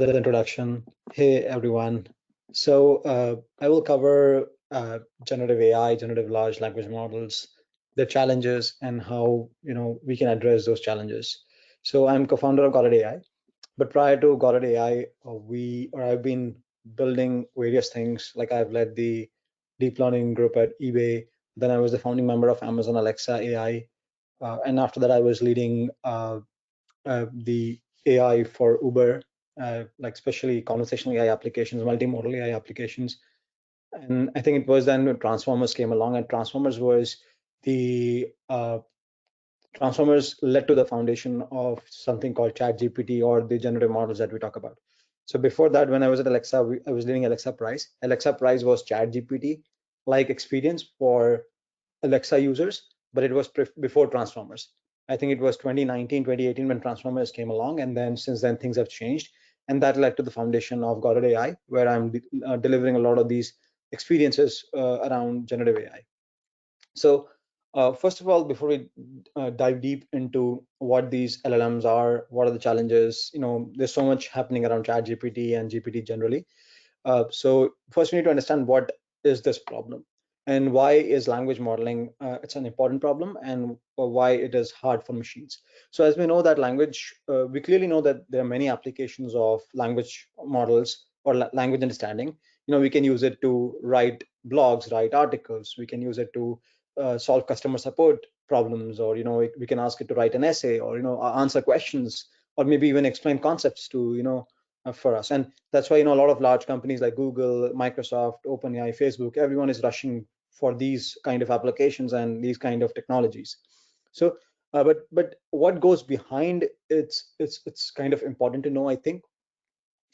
the introduction. Hey, everyone. I will cover generative AI, generative large language models, the challenges, and how we can address those challenges. So I'm co-founder of Got AI, but prior to Got AI, I've been building various things. Like I've led the deep learning group at eBay. Then I was the founding member of Amazon Alexa AI, and after that, I was leading the AI for Uber, like especially conversational AI applications, multimodal AI applications. And I think it was then when Transformers came along, and Transformers led to the foundation of something called ChatGPT or the generative models that we talk about. So before that, when I was at Alexa, I was leading Alexa Price. Alexa Price was ChatGPT like experience for Alexa users, but it was before Transformers. I think it was 2019, 2018 when Transformers came along, and then since then things have changed, and that led to the foundation of Got AI, where I'm delivering a lot of these experiences around generative AI. So first of all, before we dive deep into what these LLMs are, what are the challenges, there's so much happening around ChatGPT and GPT generally. So first we need to understand what is this problem and why is language modeling it's an important problem, and why it is hard for machines. So as we know that language, we clearly know that there are many applications of language models or language understanding. We can use it to write blogs, write articles. We can use it to solve customer support problems, or we can ask it to write an essay, or answer questions, or maybe even explain concepts to for us. And that's why a lot of large companies like Google, Microsoft, OpenAI, Facebook, everyone is rushing for these kind of applications and these kind of technologies. So but what goes behind it's kind of important to know, I think.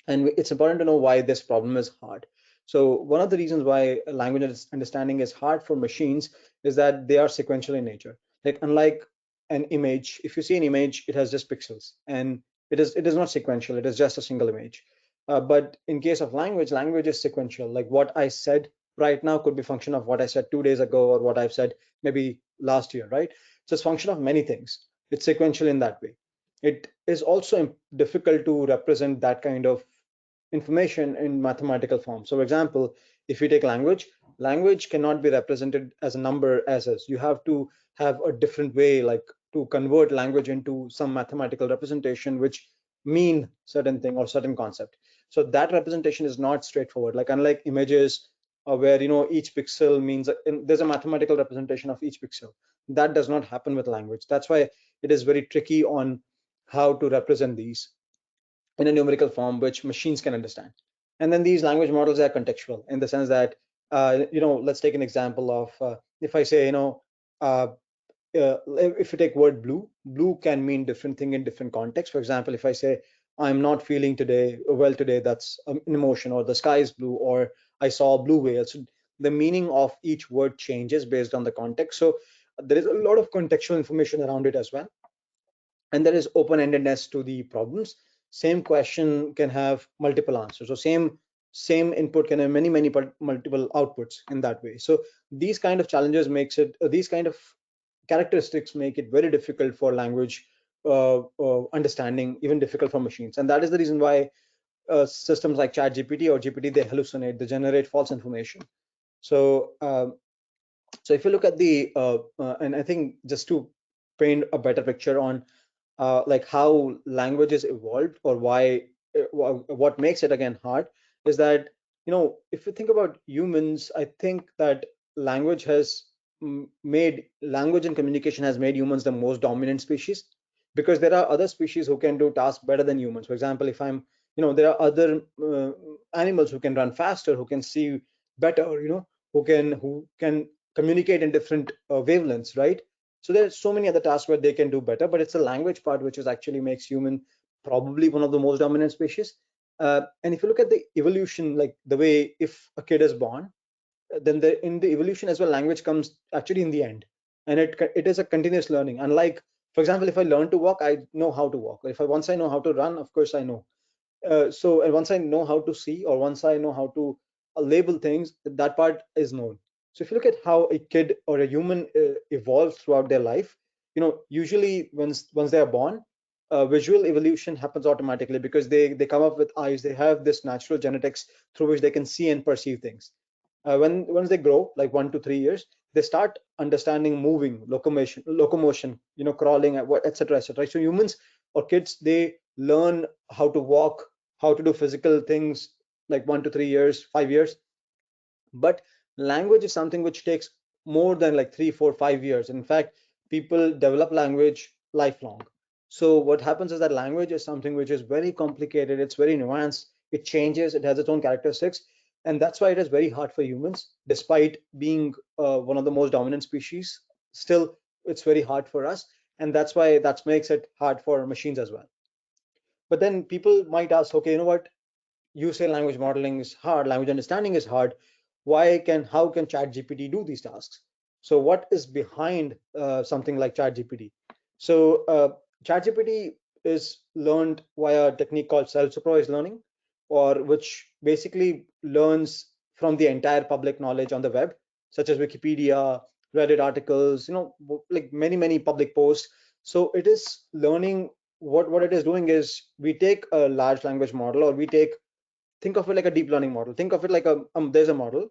And it's important to know why this problem is hard. So one of the reasons why language understanding is hard for machines is that they are sequential in nature. Like unlike an image, if you see an image, it has just pixels, and it is not sequential. It is just a single image. But in case of language is sequential. Like what I said right now could be function of what I said 2 days ago, or what I've said maybe last year, right? So it's function of many things. It's sequential in that way. It is also difficult to represent that kind of information in mathematical form. So for example, if you take language cannot be represented as a number as is. You have to have a different way, like to convert language into some mathematical representation which mean certain thing or certain concept. So that representation is not straightforward. Like unlike images, where each pixel means there's a mathematical representation of each pixel. That does not happen with language. That's why it is very tricky on how to represent these in a numerical form which machines can understand. And then these language models are contextual in the sense that let's take an example of if I say if you take word blue can mean different thing in different contexts. For example, if I say I'm not feeling well today, that's an emotion, or the sky is blue, or I saw a blue whale. So the meaning of each word changes based on the context. So there is a lot of contextual information around it as well. And there is open-endedness to the problems. Same question can have multiple answers, or same input can have many multiple outputs in that way. So these kind of challenges makes it these kind of characteristics make it very difficult for language understanding, even difficult for machines. And that is the reason why systems like ChatGPT or GPT, they hallucinate, they generate false information. So so if you look at the and I think just to paint a better picture on like how languages evolved, or why what makes it again hard, is that if you think about humans, I think that language and communication has made humans the most dominant species, because there are other species who can do tasks better than humans. For example, if I'm there are other animals who can run faster, who can see better, who can communicate in different wavelengths, right? So there's so many other tasks where they can do better, but it's the language part which is actually makes human probably one of the most dominant species. And if you look at the evolution, like the way if a kid is born, then in the evolution as well, language comes actually in the end, and it is a continuous learning. Unlike, for example, if I learn to walk, I know how to walk. If I once I know how to run, of course I know. So and once I know how to see, or once I know how to label things, that part is known. So if you look at how a kid or a human evolves throughout their life, usually once they are born, visual evolution happens automatically because they come up with eyes. They have this natural genetics through which they can see and perceive things. When once they grow, like 1 to 3 years, they start understanding moving, locomotion, crawling, etc., etc. So humans or kids, they learn how to walk, how to do physical things, like 1 to 3 years, 5 years. But language is something which takes more than like 3 4 5 years. In fact, people develop language lifelong. So what happens is that language is something which is very complicated, it's very nuanced, it changes, it has its own characteristics, and that's why it is very hard for humans. Despite being one of the most dominant species, still it's very hard for us, and that's why that makes it hard for machines as well. But then people might ask, okay, you know what, you say language modeling is hard, language understanding is hard. How can ChatGPT do these tasks? So what is behind something like ChatGPT? So ChatGPT is learned via a technique called self-supervised learning, or which basically learns from the entire public knowledge on the web, such as Wikipedia, Reddit articles, like many public posts. So it is learning. What it is doing is, we take a large language model, or we take, think of it like a deep learning model. Think of it like there's a model.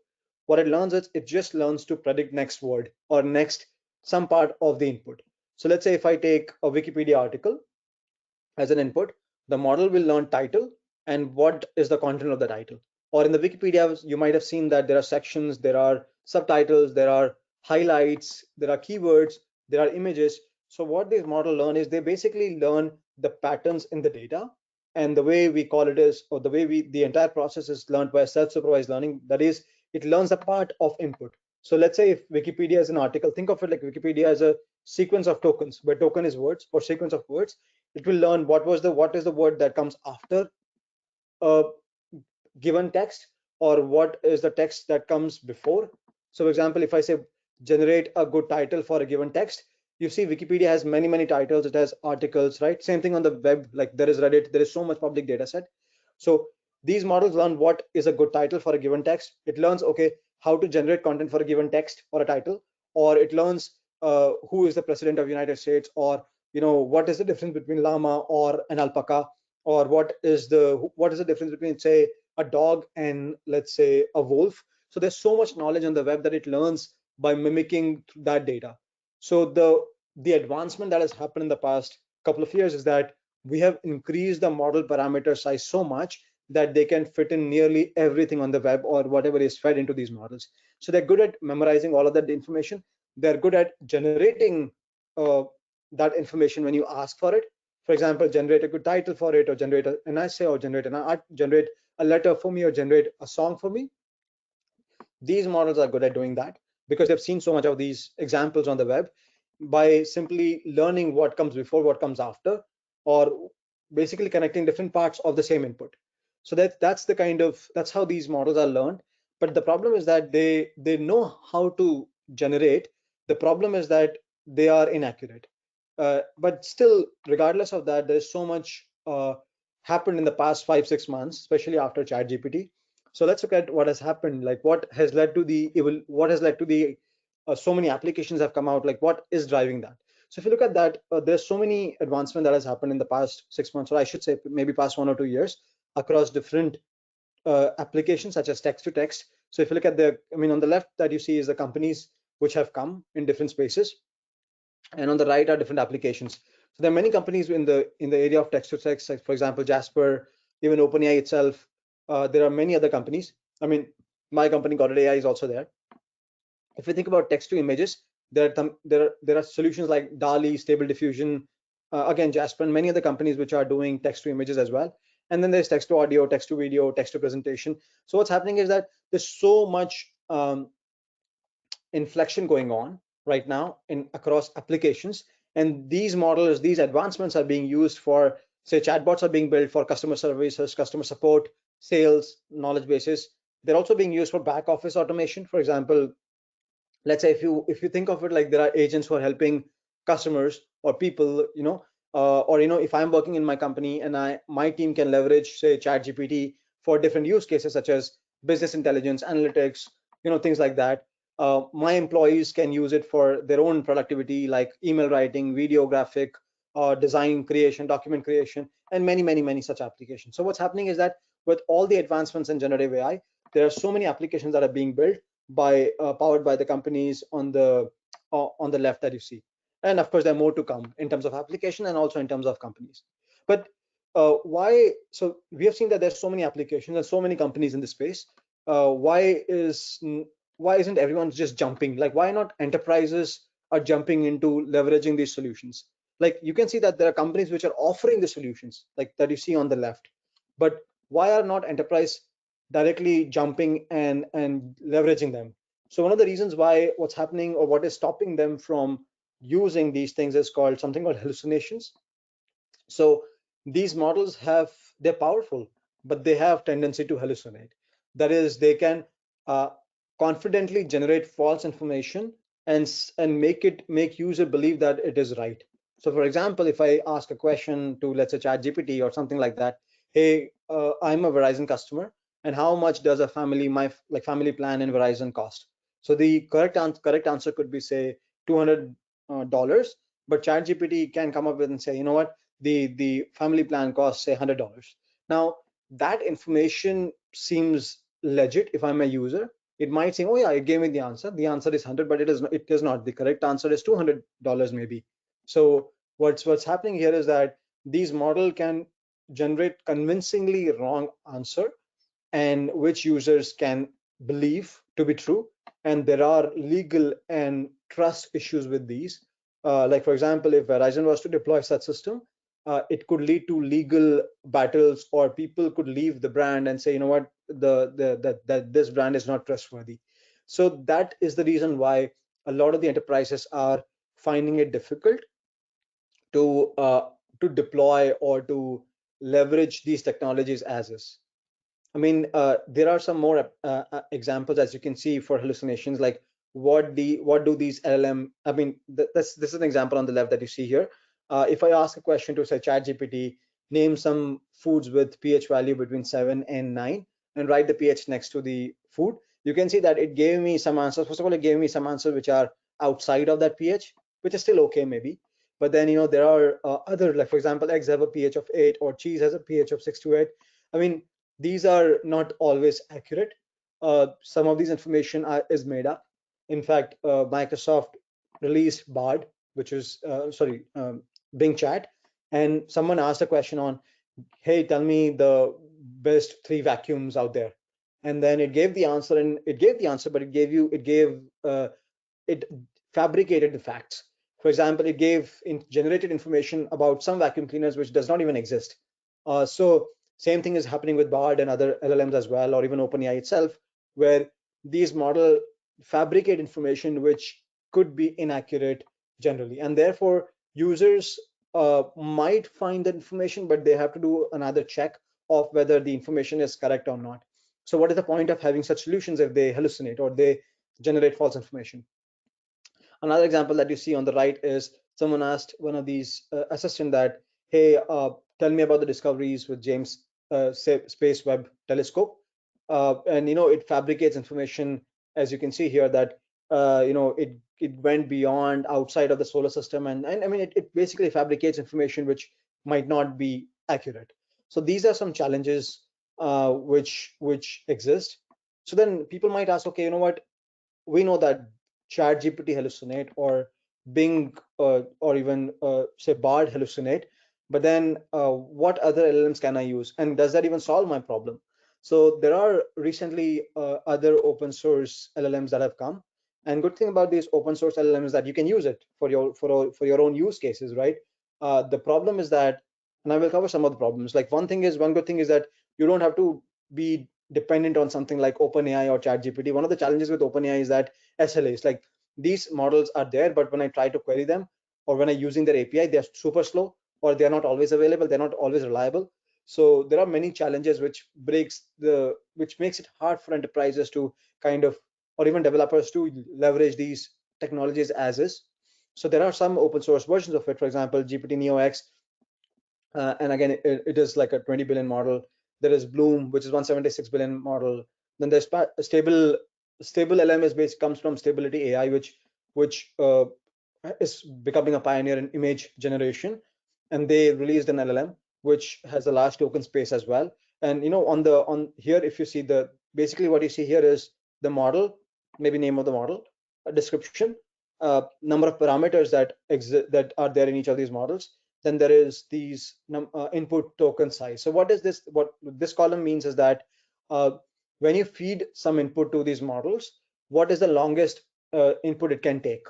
What it learns is, it just learns to predict next word or next some part of the input. So let's say if I take a Wikipedia article as an input, the model will learn title and what is the content of the title. Or in the Wikipedia, you might have seen that there are sections, there are subtitles, there are highlights, there are keywords, there are images. So what these model learn is, they basically learn the patterns in the data. And the way we call it is, or the way the entire process is learned by self-supervised learning. That is, it learns a part of input. So let's say if Wikipedia is an article, think of it like Wikipedia as a sequence of tokens, where token is words or sequence of words. It will learn what is the word that comes after a given text, or what is the text that comes before. So for example, if I say generate a good title for a given text, you see Wikipedia has many titles, it has articles, right? Same thing on the web, like there is Reddit, there is so much public data set. So these models learn what is a good title for a given text. It learns, okay, how to generate content for a given text or a title. Or it learns who is the president of United States, or what is the difference between llama or an alpaca, or what is the difference between, say, a dog and, let's say, a wolf. So there's so much knowledge on the web that it learns by mimicking that data. So the advancement that has happened in the past couple of years is that we have increased the model parameter size so much that they can fit in nearly everything on the web, or whatever is fed into these models. So they're good at memorizing all of that information. They're good at generating uh, that information when you ask for it. For example, generate a good title for it, or generate an essay, or generate a letter for me, or generate a song for me. These models are good at doing that because they've seen so much of these examples on the web. By simply learning what comes before, what comes after, or basically connecting different parts of the same input. So that's how these models are learned. But the problem is that they know how to generate. The problem is that they are inaccurate. But still, regardless of that, there's so much happened in the past 5 6 months, especially after ChatGPT. So let's look at what has happened, like what has led to the so many applications have come out, like what is driving that. So if you look at that, there's so many advancement that has happened in the past 6 months, or I should say maybe past 1 or 2 years, across different applications such as text to text. So if you look at on the left that you see is the companies which have come in different spaces, and on the right are different applications. So there are many companies in the area of text to text, like for example Jasper, even OpenAI itself. There are many other companies. I mean, my company Godot AI is also there. If you think about text to images, there are solutions like DALI, Stable Diffusion, again Jasper, and many other companies which are doing text to images as well. And then there's text to audio, text to video, text to presentation. So what's happening is that there's so much inflection going on right now in across applications, and these advancements are being used for, say, chatbots are being built for customer services, customer support, sales, knowledge bases. They're also being used for back office automation. For example, let's say if you think of it like there are agents who are helping customers or people, or if I'm working in my company and my team can leverage, say, ChatGPT for different use cases such as business intelligence, analytics, things like that. My employees can use it for their own productivity, like email writing, video graphic, design creation, document creation, and many such applications. So what's happening is that with all the advancements in generative AI, there are so many applications that are being built by powered by the companies on the left that you see. And of course, there are more to come in terms of application and also in terms of companies. But why? So we have seen that there's so many applications and so many companies in this space. Why isn't everyone just jumping? Like, why not enterprises are jumping into leveraging these solutions? Like, you can see that there are companies which are offering the solutions, like that you see on the left. But why are not enterprise directly jumping and leveraging them? So one of the reasons why what's happening or what is stopping them from using these things is called something called hallucinations. So these models they're powerful, but they have tendency to hallucinate. That is, they can uh, confidently generate false information and make user believe that it is right. So for example, if I ask a question to, let's say, ChatGPT or something like that, hey, I'm a Verizon customer, and how much does a family plan in Verizon cost? So the correct answer could be, say, $200, but ChatGPT can come up with and say, you know what, the family plan costs, say, $100. Now that information seems legit. If I'm a user, it might seem, oh yeah, it gave me the answer is 100, but it is not. The correct answer is $200 maybe. So what's happening here is that these model can generate convincingly wrong answer, and which users can believe to be true. And there are legal and trust issues with these. Like, for example, if Verizon was to deploy such system, it could lead to legal battles, or people could leave the brand and say, you know what, that this brand is not trustworthy. So that is the reason why a lot of the enterprises are finding it difficult to uh, to deploy or to leverage these technologies as is. I mean, there are some more examples, as you can see, for hallucinations. Like, what do these LLM? I mean, this is an example on the left that you see here. If I ask a question to, say, ChatGPT, name some foods with pH value between 7 and 9, and write the pH next to the food, you can see that it gave me some answers. First of all, it gave me some answers which are outside of that pH, which is still okay maybe. But then, there are other, like, for example, eggs have a pH of 8, or cheese has a pH of 6 to 8. I mean, these are not always accurate. Some of these information is made up. In fact, Microsoft released Bard, which is Bing Chat, and someone asked a question on, hey, tell me the best 3 vacuums out there, and then it gave the answer, but it fabricated the facts. For example, it generated information about some vacuum cleaners which does not even exist. So same thing is happening with Bard and other LLMs as well, or even OpenAI itself, where these model fabricate information which could be inaccurate generally, and therefore users might find that information, but they have to do another check of whether the information is correct or not. So what is the point of having such solutions if they hallucinate or they generate false information? Another example that you see on the right is someone asked one of these assistant that, hey, tell me about the discoveries with James Space Webb Telescope. And it fabricates information, as you can see here, that it went beyond outside of the solar system, and I mean, it basically fabricates information which might not be accurate. So these are some challenges which exist. So then people might ask, okay, you know what, we know that ChatGPT hallucinate, or Bing, or even say Bard hallucinate, but then what other LLMs can I use, and does that even solve my problem? So there are recently other open source LLMs that have come, and good thing about these open source LLMs is that you can use it for your own use cases, right? The problem is that, and I will cover some of the problems. Like, one good thing is that you don't have to be dependent on something like OpenAI or ChatGPT. One of the challenges with OpenAI is that SLAs, like, these models are there, but when I try to query them, or when I'm using their API, they're super slow, or they're not always available, they're not always reliable. So there are many challenges which makes it hard for enterprises to kind of, or even developers to leverage these technologies as is. So there are some open source versions of it, for example, GPT Neo X, and again, it is like a 20 billion model. There is Bloom, which is 176 billion model. Then there's stable LM is based comes from Stability AI, which is becoming a pioneer in image generation. and they released an LLM which has a large token space as well. And on here, if you see basically what you see here is the model, maybe name of the model, a description, number of parameters that are there in each of these models. Then there is these input token size. So what is this? What this column means is that uh, when you feed some input to these models, what is the longest input it can take?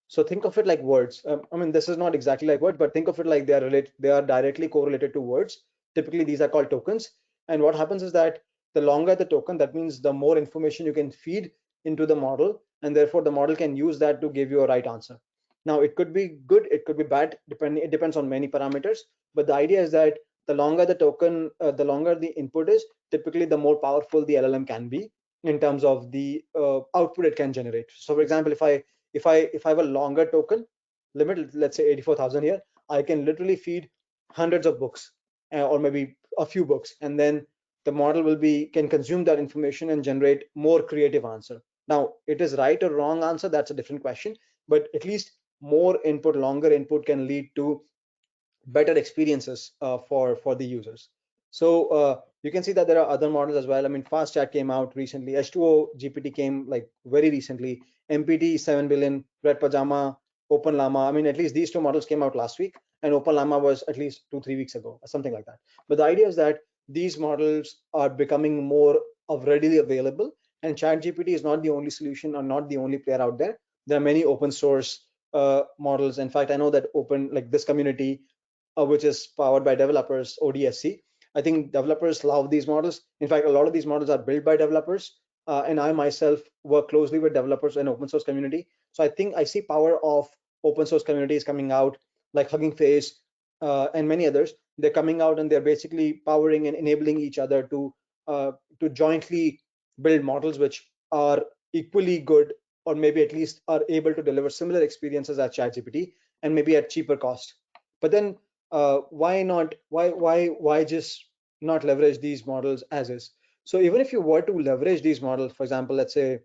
So think of it like words. I mean, this is not exactly like words, but think of it like they are related. They are directly correlated to words. Typically, these are called tokens. And what happens is that the longer the token, that means the more information you can feed into the model, and therefore the model can use that to give you a right answer. Now, it could be good, it could be bad, depending. It depends on many parameters. But the idea is that the longer the token, the longer the input is, typically the more powerful the LLM can be in terms of the output it can generate. So, for example, if I have a longer token limit, let's say 84,000 here, I can literally feed hundreds of books, or maybe a few books, and then the model can consume that information and generate more creative answer. Now, it is right or wrong answer, that's a different question, but at least more input, longer input can lead to better experiences for the users. So you can see that there are other models as well. I mean, fast chat came out recently, H2O GPT came like very recently, MPT 7 billion, red pajama, open llama. I mean, at least these two models came out last week, and open llama was at least 2-3 weeks ago, or something like that. But the idea is that these models are becoming more of readily available, and chat GPT is not the only solution or not the only player out there. There are many open source models. In fact, I know that open, like this community, which is powered by developers, ODSC. I think developers love these models. In fact, a lot of these models are built by developers, and I myself work closely with developers and open source community. So I think I see power of open source communities coming out, like Hugging Face and many others. They're coming out and they're basically powering and enabling each other to jointly build models which are equally good, or maybe at least are able to deliver similar experiences as ChatGPT, and maybe at cheaper cost. But then why not, why just not leverage these models as is? So even if you were to leverage these models, for example, let's say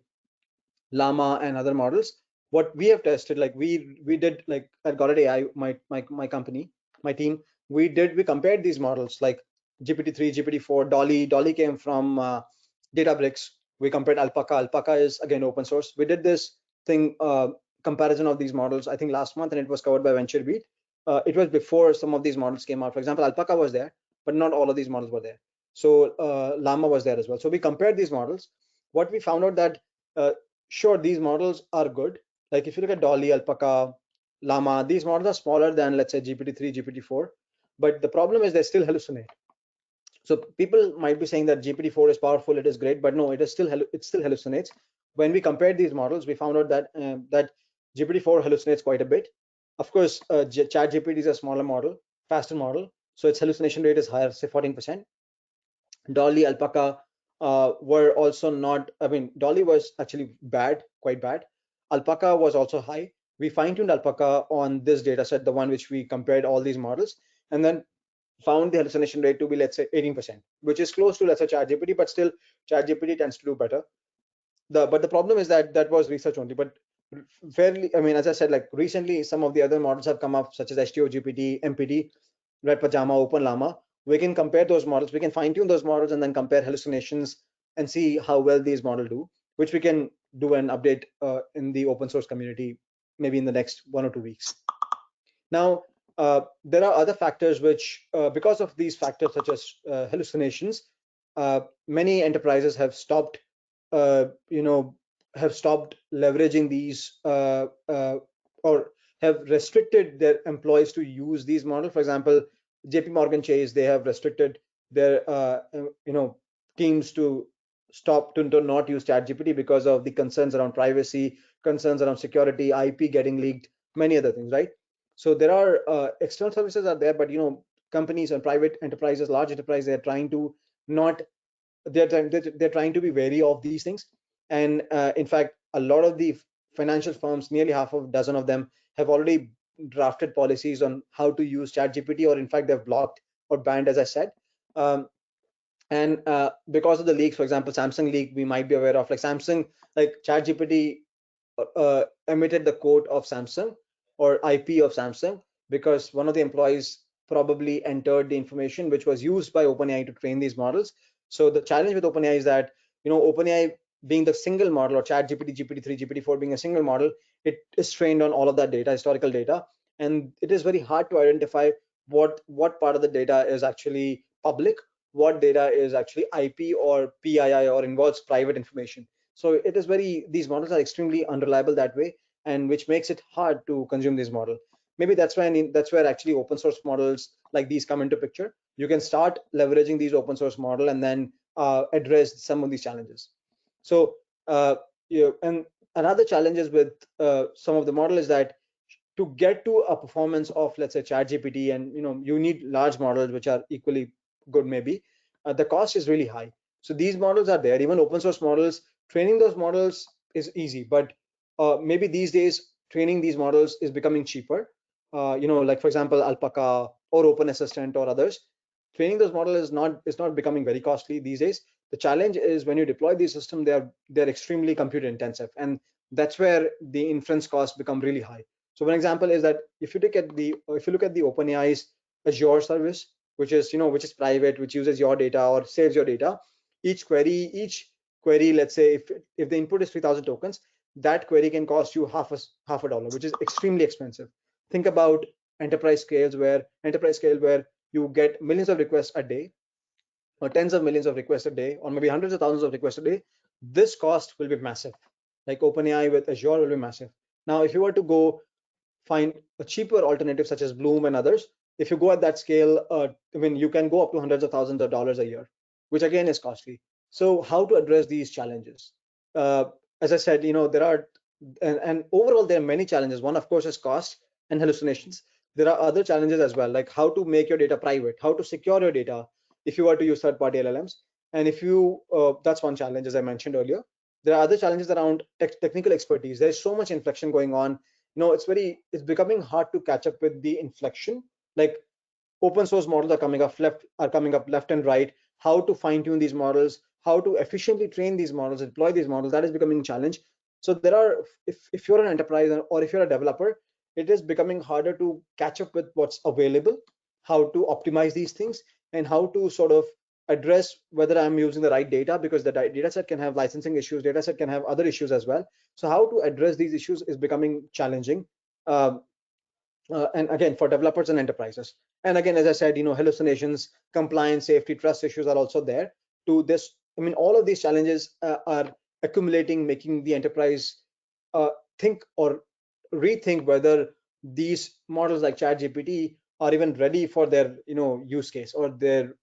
llama and other models, what we have tested, like we did, like at Got AI, my company, my team, we compared these models like GPT-3, GPT-4, Dolly came from Databricks. We compared Alpaca is again open source. We did this thing, comparison of these models, I think last month, and it was covered by VentureBeat. It was before some of these models came out. For example, Alpaca was there, but not all of these models were there. So llama was there as well. So we compared these models. What we found out that uh, sure, these models are good. Like if you look at Dolly, Alpaca, llama, these models are smaller than, let's say, GPT-3, GPT-4, but the problem is they still hallucinate. So people might be saying that GPT-4 is powerful, it is great, but no, it still hallucinates. When we compared these models, we found out that GPT-4 hallucinates quite a bit. Of course, ChatGPT is a smaller model, faster model, so its hallucination rate is higher, say 14%. Dolly, Alpaca were also not, I mean, Dolly was actually bad, quite bad. Alpaca was also high. We fine-tuned Alpaca on this data set, the one which we compared all these models, and then found the hallucination rate to be, let's say, 18%, which is close to, let's say, ChatGPT, but still ChatGPT tends to do better. But the problem is that that was research only. But fairly, I mean, as I said, like recently, some of the other models have come up, such as HTO GPT, MPT, Red Pajama, Open Llama. We can compare those models. We can fine tune those models and then compare hallucinations and see how well these models do, which we can do an update in the open source community maybe in the next 1 or 2 weeks. Now, there are other factors which, because of these factors such as hallucinations, many enterprises have stopped, you know, have stopped leveraging these, or have restricted their employees to use these models. For example, JP Morgan Chase, they have restricted their, teams to to not use ChatGPT because of the concerns around privacy, concerns around security, IP getting leaked, many other things, right? So there are external services are there, but companies and private enterprises, large enterprises, they're trying to not they're trying to be wary of these things. And in fact, a lot of the financial firms, nearly half of a dozen of them, have already drafted policies on how to use ChatGPT, or in fact, they've blocked or banned, as I said. Um, and because of the leaks, for example, Samsung leak, we might be aware of, like Samsung, like ChatGPT emitted the code of Samsung or IP of Samsung, because one of the employees probably entered the information which was used by OpenAI to train these models. So the challenge with OpenAI is that, OpenAI being the single model, or ChatGPT, GPT-3, GPT-4 being a single model, it is trained on all of that data, historical data, and it is very hard to identify what part of the data is actually public, what data is actually IP or PII or involves private information. So it is these models are extremely unreliable that way, and which makes it hard to consume this model. Maybe that's where actually open source models like these come into picture. You can start leveraging these open source model and then address some of these challenges. So and another challenges with some of the model is that to get to a performance of, let's say, ChatGPT, and you need large models which are equally good, maybe the cost is really high. So these models are there, even open source models. Training those models is easy, but maybe these days training these models is becoming cheaper. Like for example, Alpaca or Open Assistant or others. Training those models is not becoming very costly these days. The challenge is when you deploy these systems, they're extremely compute intensive, and that's where the inference costs become really high. So one example is that if you look at the OpenAI's Azure service, which is private, which uses your data or saves your data, each query, let's say if the input is 3,000 tokens, that query can cost you half a dollar, which is extremely expensive. Think about enterprise scale where you get millions of requests a day, or tens of millions of requests a day, or maybe hundreds of thousands of requests a day. This cost will be massive. Like OpenAI with Azure will be massive. Now, if you were to go find a cheaper alternative such as Bloom and others, if you go at that scale, you can go up to hundreds of thousands of dollars a year, which again is costly. So how to address these challenges? Uh, as I said, there are, and overall there are many challenges. One, of course, is cost and hallucinations. There are other challenges as well, like how to make your data private, how to secure your data if you were to use third-party LLMs. And if you, that's one challenge, as I mentioned earlier. There are other challenges around technical expertise. There's so much inflection going on. It's becoming hard to catch up with the inflection. Like open source models are coming up left and right. How to fine tune these models, how to efficiently train these models, deploy these models, that is becoming a challenge. So there are, if you're an enterprise or if you're a developer, it is becoming harder to catch up with what's available, how to optimize these things, and how to sort of address whether I'm using the right data, because the data set can have licensing issues, data set can have other issues as well. So how to address these issues is becoming challenging. Um, and again, for developers and enterprises. And again, as I said, hallucinations, compliance, safety, trust issues are also there. To this, all of these challenges are accumulating, making the enterprise uh, think or rethink whether these models like ChatGPT are even ready for their use case, or their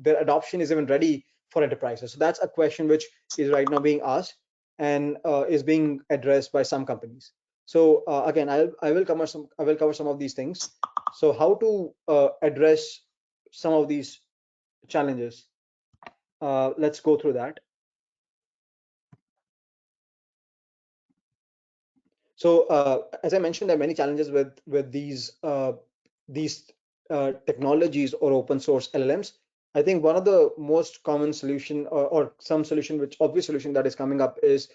adoption is even ready for enterprises. So that's a question which is right now being asked, and is being addressed by some companies. So again, I will cover some of these things. So how to address some of these challenges? Let's go through that. So as I mentioned, there are many challenges with these technologies or open source LLMs. I think one of the most common solution, or some solution, which obvious solution that is coming up, is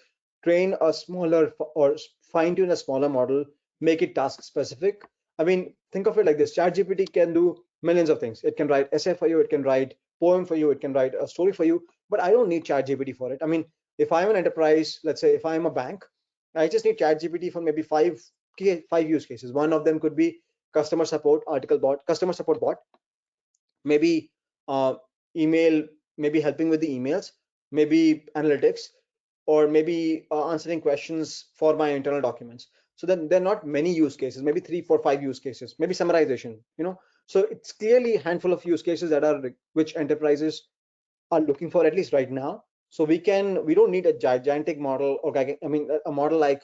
train a smaller or fine tune a smaller model, make it task specific. Think of it like this: ChatGPT can do millions of things. It can write essay for you, it can write poem for you, it can write a story for you. But I don't need ChatGPT for it. If I'm an enterprise, let's say if I'm a bank, I just need ChatGPT for maybe five use cases. One of them could be customer support bot, maybe email, maybe helping with the emails, maybe analytics, or maybe answering questions for my internal documents. So then there are not many use cases, maybe 3, 4, 5 use cases, maybe summarization. So it's clearly a handful of use cases which enterprises are looking for, at least right now. So we don't need a gigantic model, or a model like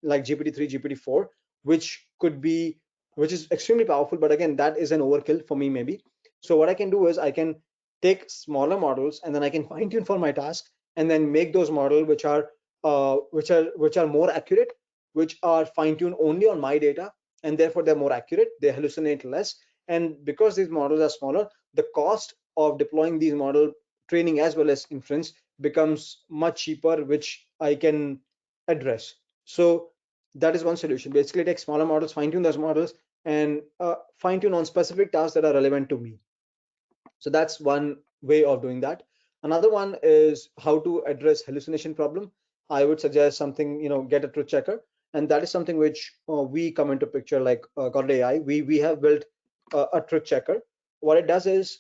like GPT-3, GPT-4, which could be, which is extremely powerful, but again, that is an overkill for me maybe. So what I can do is I can take smaller models, and then I can fine tune for my task, and then make those models which are more accurate, which are fine tuned only on my data, and therefore they're more accurate, they hallucinate less. And because these models are smaller, the cost of deploying these model training as well as inference becomes much cheaper, which I can address. So that is one solution. Basically take smaller models, fine tune those models, and fine tune on specific tasks that are relevant to me. So that's one way of doing that. Another one is how to address hallucination problem. I would suggest something, get a truth checker, and that is something which we come into picture like Got AI. We have built a truth checker. What it does is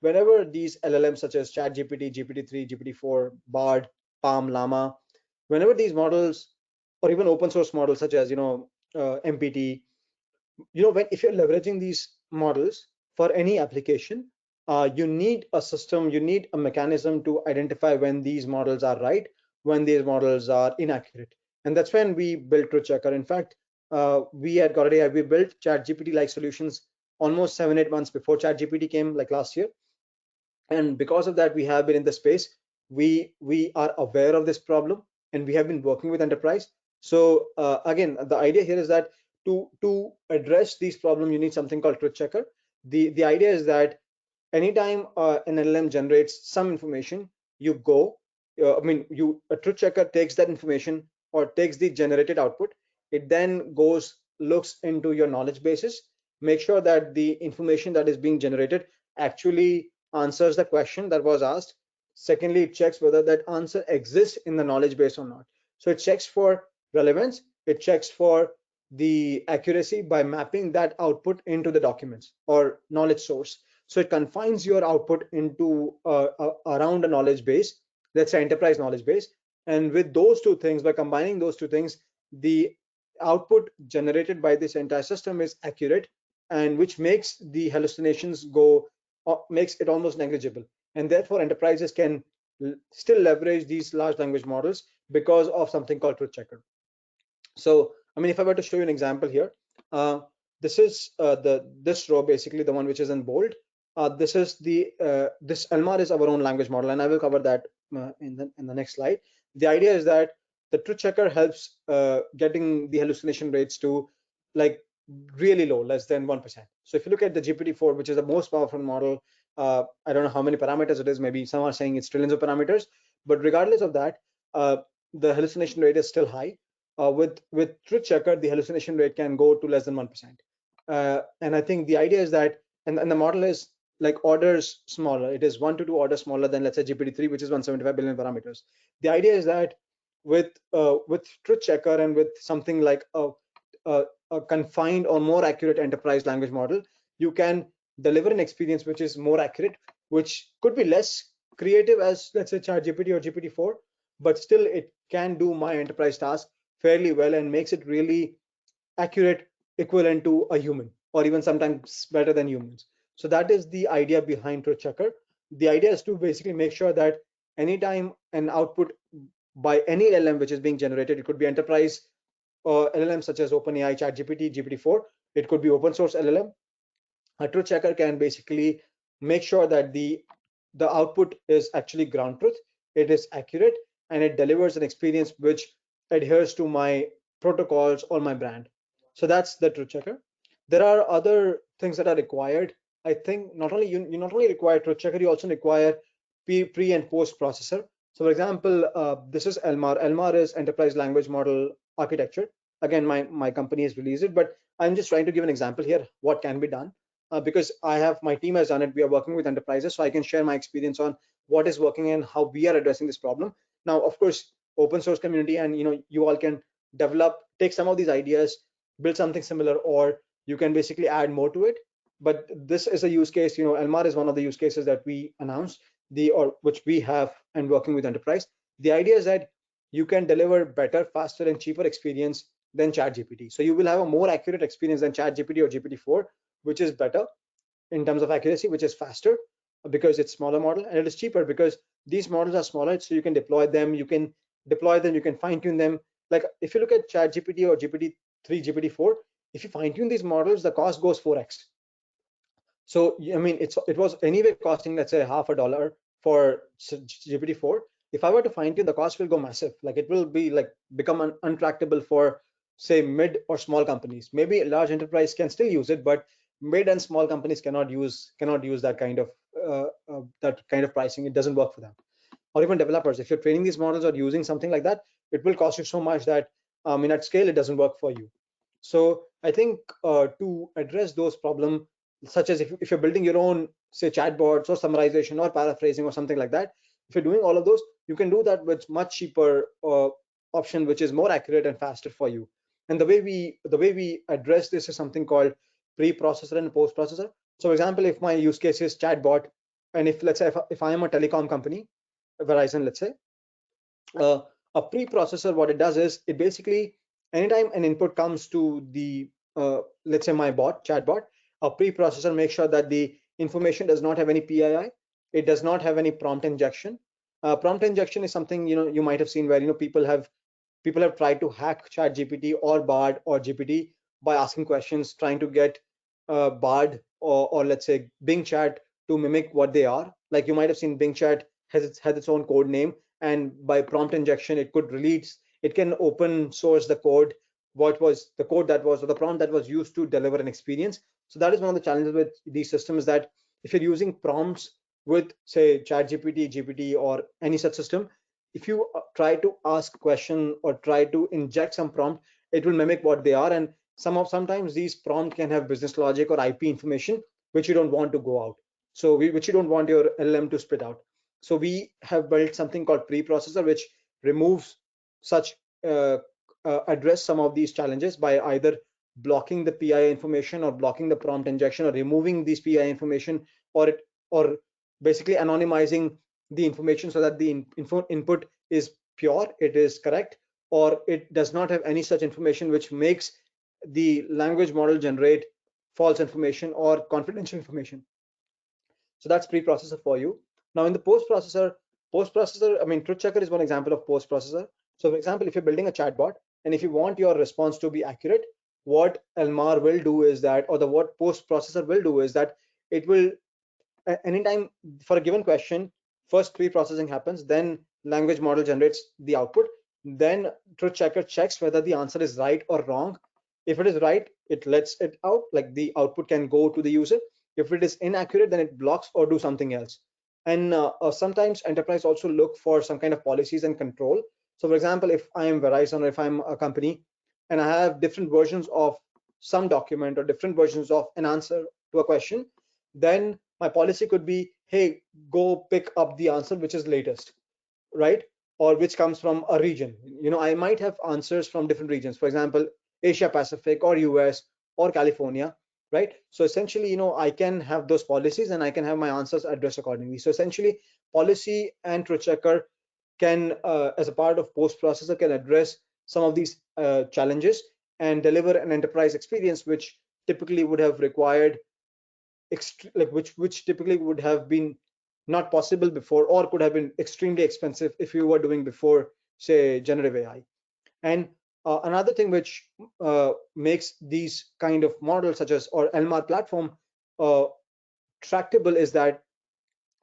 whenever these LLMs such as ChatGPT, GPT-3, GPT-4, Bard, Palm, Llama, whenever these models or even open source models such as MPT, when if you're leveraging these models for any application, you need a system, you need a mechanism to identify when these models are right, when these models are inaccurate. And that's when we built truth checker. In fact, we at Got AI, we built ChatGPT like solutions almost 7-8 months before ChatGPT came, like last year. And because of that, we have been in the space. We are aware of this problem, and we have been working with enterprise. So again, the idea here is that to address these problems, you need something called truth checker. The idea is that anytime an LLM generates some information, you go, a truth checker takes that information or takes the generated output. It then goes, looks into your knowledge bases, make sure that the information that is being generated actually answers the question that was asked. Secondly, it checks whether that answer exists in the knowledge base or not. So it checks for relevance, it checks for the accuracy by mapping that output into the documents or knowledge source. So it confines your output into around a knowledge base, let's say enterprise knowledge base. And with those two things, by combining those two things, the output generated by this entire system is accurate, and which makes the hallucinations go, makes it almost negligible. And therefore, enterprises can still leverage these large language models because of something called truth checker. So, if I were to show you an example here, this is this row, basically the one which is in bold. This is this ELMAR is our own language model, and I will cover that in the next slide. The idea is that the truth checker helps getting the hallucination rates to like really low, less than 1%. So if you look at the GPT-4, which is the most powerful model, I don't know how many parameters it is. Maybe some are saying it's trillions of parameters, but regardless of that, the hallucination rate is still high. With truth checker, the hallucination rate can go to less than 1%. And I think the idea is that, and the model is like orders smaller. It is 1 to 2 orders smaller than, let's say, GPT-3, which is 175 billion parameters. The idea is that with truth checker and with something like a confined or more accurate enterprise language model, you can deliver an experience which is more accurate, which could be less creative as, let's say, ChatGPT or GPT-4, but still it can do my enterprise task fairly well and makes it really accurate, equivalent to a human, or even sometimes better than humans. So that is the idea behind truth checker. The idea is to basically make sure that anytime an output by any LLM which is being generated, it could be enterprise LLM such as OpenAI, ChatGPT, GPT-4, it could be open source LLM. A truth checker can basically make sure that the output is actually ground truth, it is accurate, and it delivers an experience which adheres to my protocols or my brand. So that's the truth checker. There are other things that are required. I think not only you not only require truth checker, you also require pre and post processor. So for example, this is ELMAR. ELMAR is enterprise language model architecture. Again, my company has released it, but I'm just trying to give an example here what can be done, because I have, my team has done it. We are working with enterprises, so I can share my experience on what is working and how we are addressing this problem. Now, of course, open source community, and you all can take some of these ideas, build something similar, or you can basically add more to it. But this is a use case. ELMAR is one of the use cases that we announced, or which we have and working with enterprise. The idea is that you can deliver better, faster, and cheaper experience than ChatGPT. So you will have a more accurate experience than ChatGPT or GPT-4, which is better in terms of accuracy, which is faster because it's smaller model, and it is cheaper because these models are smaller, so you can deploy them, you can fine tune them. Like if you look at ChatGPT or GPT-3, GPT-4, if you fine tune these models, the cost goes 4x. So it was anyway costing, let's say, $50 for GPT-4. If I were to fine tune, the cost will go massive. Like it will be like become untractable for, say, mid or small companies. Maybe a large enterprise can still use it, but mid and small companies cannot use that kind of pricing. It doesn't work for them. Or even developers, if you're training these models or using something like that, it will cost you so much that at scale it doesn't work for you. So I think to address those problems, such as if you're building your own, say, chatbots or summarization or paraphrasing or something like that, if you're doing all of those, you can do that with much cheaper option, which is more accurate and faster for you. And the way we address this is something called pre-processor and post-processor. So, for example, if my use case is chatbot, and if let's say if I am a telecom company, Verizon, let's say, uh, a preprocessor, what it does is it basically, anytime an input comes to the let's say my chatbot, a preprocessor makes sure that the information does not have any PII, it does not have any prompt injection. Prompt injection is something, you might have seen where, people have tried to hack ChatGPT or Bard or GPT by asking questions, trying to get Bard or let's say Bing Chat to mimic what they are. Like you might have seen, Bing Chat has its own code name, and by prompt injection, it can open source the code, what was the code that was, or the prompt that was used to deliver an experience. So that is one of the challenges with these systems, that if you're using prompts with, say, ChatGPT, GPT, or any such system, if you try to ask question or try to inject some prompt, it will mimic what they are. And sometimes these prompt can have business logic or IP information which you don't want to go out. So which you don't want your LLM to spit out. So we have built something called preprocessor, which removes such uh, address some of these challenges by either blocking the PI information or blocking the prompt injection or removing these PI information, or basically anonymizing the information so that the input is pure, it is correct, or it does not have any such information which makes the language model generate false information or confidential information. So that's preprocessor for you. Now in the post processor, I mean, truth checker is one example of post processor. So for example, if you're building a chatbot and if you want your response to be accurate, what LMAR will do is that, or the what post processor will do is that it will, anytime for a given question, first pre-processing happens, then language model generates the output, then truth checker checks whether the answer is right or wrong. If it is right, it lets it out, like the output can go to the user. If it is inaccurate, then it blocks or do something else. And sometimes enterprise also look for some kind of policies and control. So for example, if I am Verizon or if I'm a company and I have different versions of some document or different versions of an answer to a question, then my policy could be, hey, go pick up the answer which is latest, right? Or which comes from a region. I might have answers from different regions, for example, Asia Pacific or US or California, right? So essentially, I can have those policies and I can have my answers addressed accordingly. So essentially, policy and truth checker can, as a part of post processor, can address some of these challenges and deliver an enterprise experience which typically would have required like which typically would have been not possible before, or could have been extremely expensive if you were doing before, say, generative AI. And another thing which makes these kind of models, such as or LMAR platform, uh, tractable is that,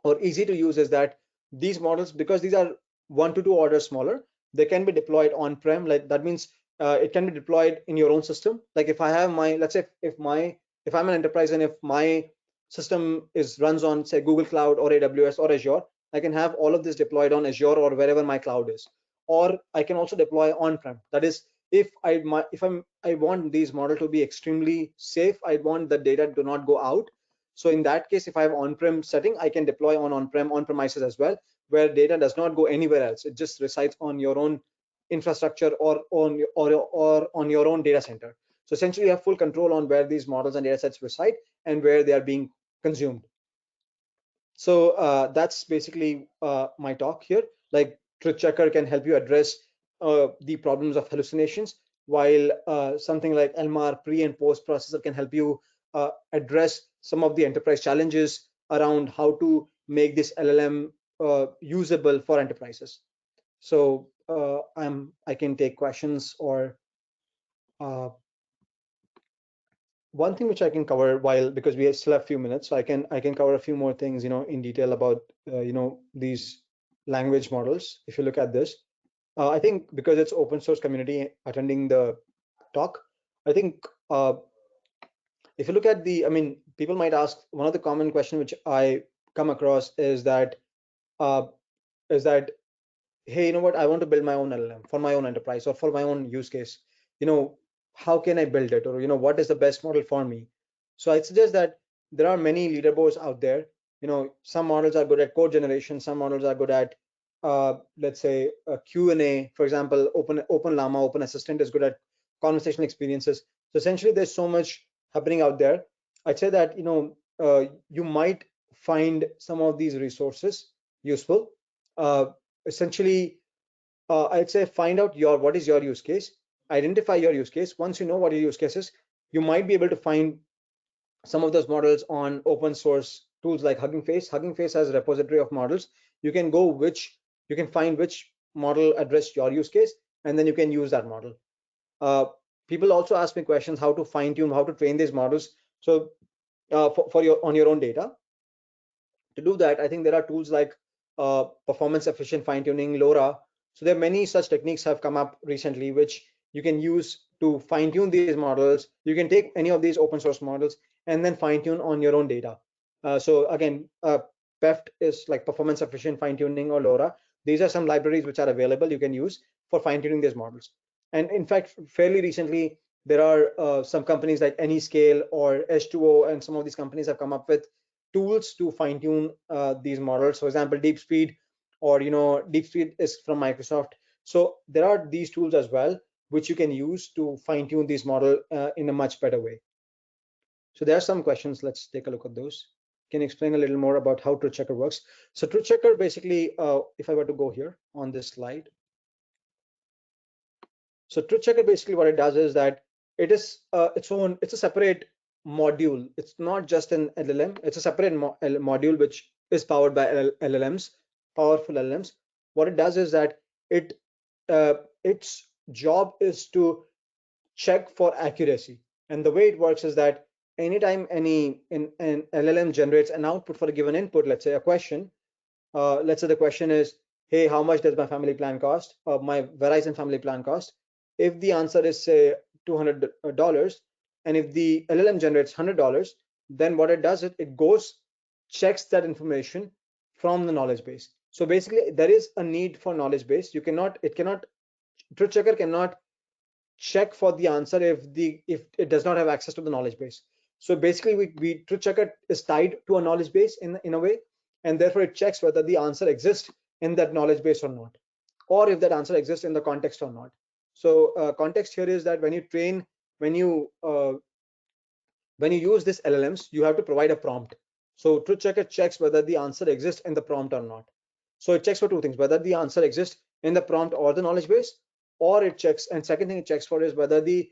or easy to use, is that these models, because these are 1 to 2 orders smaller, they can be deployed on-prem. Like that means it can be deployed in your own system. Like if I have my, let's say, if I'm an enterprise and if my system is runs on, say, Google Cloud or AWS or Azure, I can have all of this deployed on Azure or wherever my cloud is. Or I can also deploy on-prem. That is, if I want these model to be extremely safe, I want the data to not go out. So in that case, if I have on-prem setting, I can deploy on-premises as well, where data does not go anywhere else. It just resides on your own infrastructure or on your own data center. So essentially, you have full control on where these models and data sets reside and where they are being consumed. So that's basically my talk here. Like Truth Checker can help you address the problems of hallucinations, while something like LMAR pre and post processor can help you address some of the enterprise challenges around how to make this LLM usable for enterprises. So I can take questions, or uh, one thing which I can cover, while because we still have a few minutes, so I can cover a few more things, in detail about these language models. If you look at this, I think because it's open source community attending the talk, I think if you look at I mean, people might ask, one of the common question which I come across uh, is that, hey, you know what, I want to build my own LLM for my own enterprise or for my own use case. You know, how can I build it, or what is the best model for me. So I suggest that there are many leaderboards out there. Some models are good at code generation, some models are good at let's say Q&A. For example, open open assistant is good at conversational experiences. So essentially there's so much happening out there. I'd say that you might find some of these resources useful. uh, Essentially, I'd say find out what is your use case, identify your use case. Once you know what your use case is, you might be able to find some of those models on open source tools like Hugging Face. Hugging Face has a repository of models. You can you can find which model address your use case, and then you can use that model. Uh, People also ask me questions how to fine tune, how to train these models. So for your on your own data. To do that, I think there are tools like performance efficient fine tuning, LoRa. So there are many such techniques have come up recently, which you can use to fine tune these models. You can take any of these open source models and then fine tune on your own data. So again, PEFT is like performance efficient fine tuning, or LoRa. These are some libraries which are available you can use for fine tuning these models. And in fact, fairly recently, there are some companies like Anyscale or H2O, and some of these companies have come up with tools to fine tune these models. For example, DeepSpeed, or DeepSpeed is from Microsoft. So there are these tools as well, which you can use to fine tune these model in a much better way. So there are some questions. Let's take a look at those. Can you explain a little more about how Truth Checker works? So Truth Checker basically, if I were to go here on this slide, so Truth Checker basically what it does is that it is it's a separate module. It's not just an LLM. It's a separate module which is powered by LLMs, powerful LLMs. What it does is that it uh, its job is to check for accuracy. And the way it works is that anytime an LLM generates an output for a given input, let's say a question, let's say the question is, hey, how much does my family plan cost? My Verizon family plan cost? If the answer is say $200, and if the LLM generates $100, then what it does is it goes, checks that information from the knowledge base. So basically, there is a need for knowledge base. It cannot, Truth Checker cannot check for the answer if it does not have access to the knowledge base. So basically, we Truth Checker is tied to a knowledge base in a way, and therefore it checks whether the answer exists in that knowledge base or not, or if that answer exists in the context or not. So context here is that when you uh, when you use this LLMs, you have to provide a prompt. So Truth Checker checks whether the answer exists in the prompt or not. So it checks for two things: whether the answer exists in the prompt or the knowledge base, or it checks, and second thing it checks for is whether the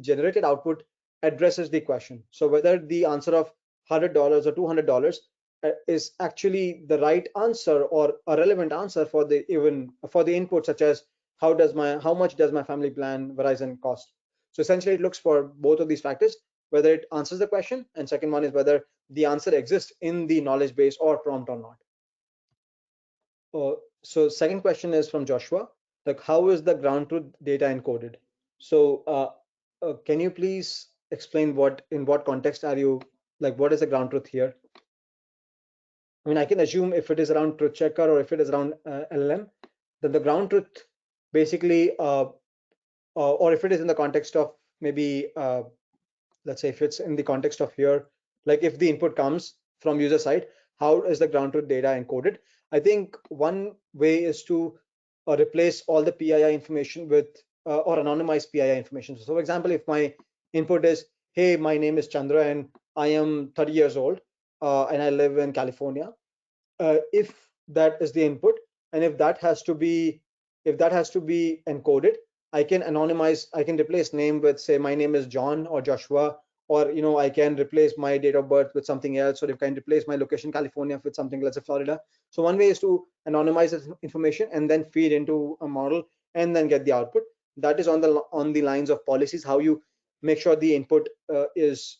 generated output addresses the question. So whether the answer of $100 or $200 is actually the right answer or a relevant answer for the input, such as how much does my family plan Verizon cost. So essentially, it looks for both of these factors, whether it answers the question, and second one is whether the answer exists in the knowledge base or prompt or not. So second question is from Joshua, like how is the ground truth data encoded? So can you please explain in what context are you, like what is the ground truth here? I mean, I can assume if it is around Truth Checker or if it is around LLM, then the ground truth basically, or if it is in the context of maybe let's say if it's in the context of here, like if the input comes from user side, how is the ground truth data encoded? I think one way is to replace all the PII information with or anonymize PII information. So for example, if my input is, hey, my name is Chandra and I am 30 years old and I live in California, if that is the input, and if that has to be encoded, I can anonymize, I can replace name with, say, my name is John or Joshua, or I can replace my date of birth with something else, or if I can replace my location California with something, let's say Florida. So one way is to anonymize this information and then feed into a model and then get the output. That is on the lines of policies, how you make sure the input is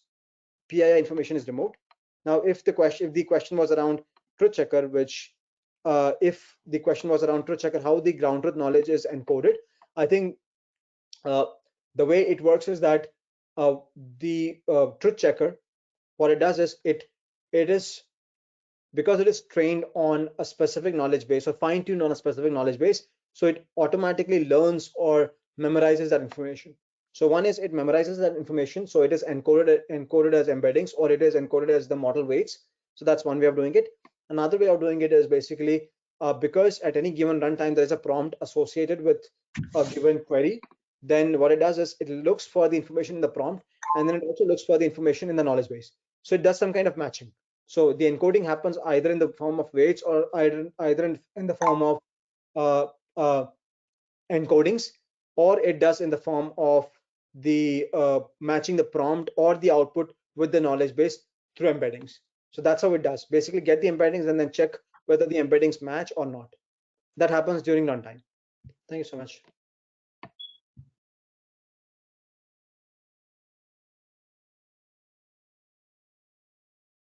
PII information is removed. Now, if the question was around Truth Checker, which if the question was around Truth Checker, how the ground truth knowledge is encoded, I think uh, the way it works is that the Truth Checker, what it does is it is, because it is trained on a specific knowledge base or fine-tuned on a specific knowledge base, so it automatically learns or memorizes that information. So one is it memorizes that information, so it is encoded as embeddings, or it is encoded as the model weights. So that's one way of doing it. Another way of doing it is basically because at any given runtime there is a prompt associated with a given query, then what it does is it looks for the information in the prompt, and then it also looks for the information in the knowledge base. So it does some kind of matching. So the encoding happens either in the form of weights, or either in the form of uh, uh, encodings, or it does in the form of the matching the prompt or the output with the knowledge base through embeddings. So that's how it does. Basically get the embeddings and then check whether the embeddings match or not. That happens during runtime. Thank you so much.